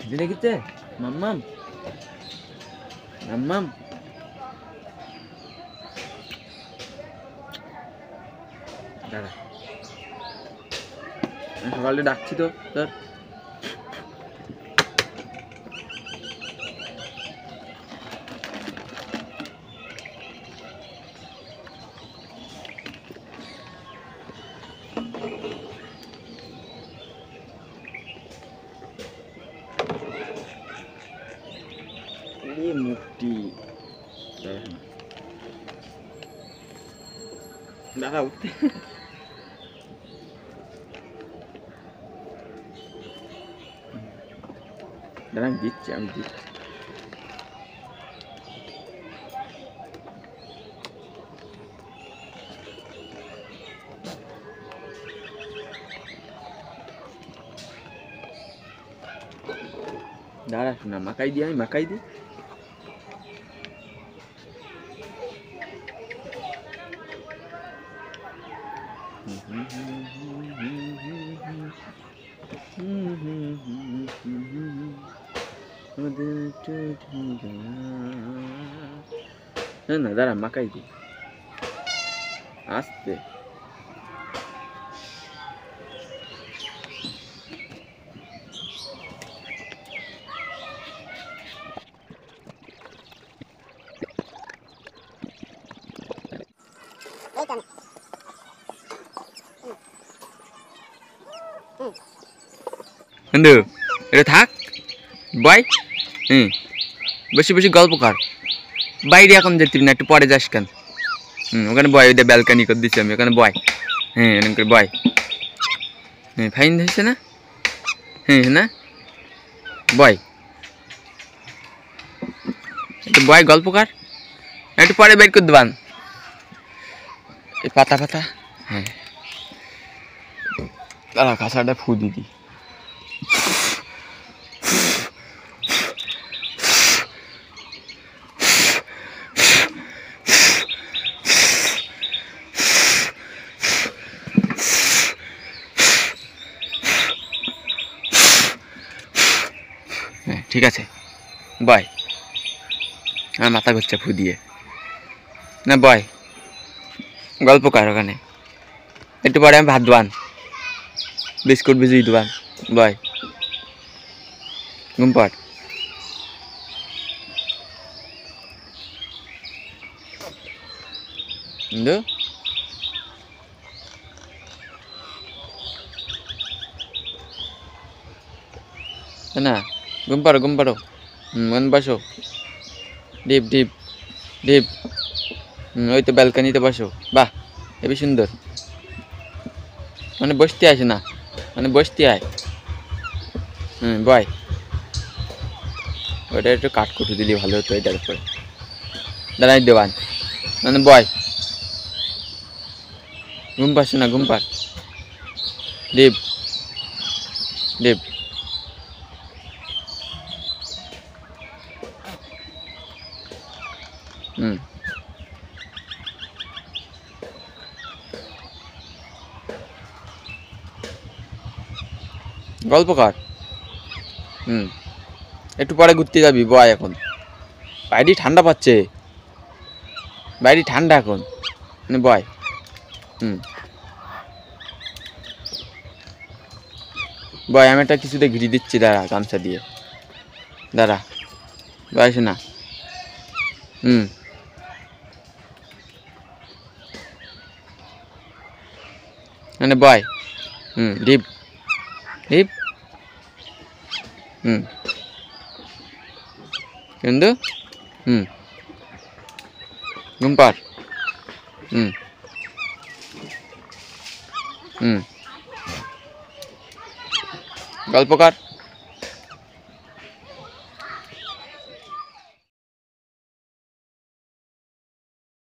খিদে লেগেছে মাম্মাম মাম্মাম দাঁড়া সকালে ডাকছি তো তোর মুক্তি দাঁড়া উঠতে দাঁড়া আমি দিচ্ছি দাঁড়া শোনা মাকাই দিই আমি মাকাই দিই না দাঁড়া মাকাই দিই আস্তে বন্ধু এটা থাক বয় বসে বসে গল্প কর বাইরে এখন যেতে না একটু পরে যাস কেন ওখানে বয় ওইটা ব্যালকানি করে দিচ্ছি আমি ওখানে বয় এরকম করে বয় ফাইন হয়েছে না না বয় একটু বয় গল্প কর একটু পরে বের করে দেবান এই পাতা দাঁড়া কাঁচাটা ফু দিদি ঠিক আছে বয় আমার মাথা ঘুরছে ফু দিয়ে না বয় গল্প কর ওখানে একটু পরে আমি ভাত দেবান বিস্কুট ভিজিয়ে দেবান বয় ঘুম পড় না ঘুম পাড়ো মন বসো ডিপ ওই তো ব্যালকানিতে বসো বাহ হেবি সুন্দর মানে বসতে আসে না মানে বসতে আয় বয় ওইটা একটু কাঠকুটু দিলে ভালো হতো এটার উপরে দাঁড়াই দেওয়ান মানে বয় ঘুম পাচ্ছে না ঘুম পাড় ডিপ গল্প কর একটু পরে ঘুরতে যাবি বয় এখন বাইরে ঠান্ডা পাচ্ছে বাইরে ঠান্ডা এখন মানে বয় বয় আমি একটা কিছুতে ঘিরে দিচ্ছি দাঁড়া গামছা দিয়ে দাঁড়া বয়স না মানে বয় ডিপ কিন্তু ঘুম পাড় গল্প কর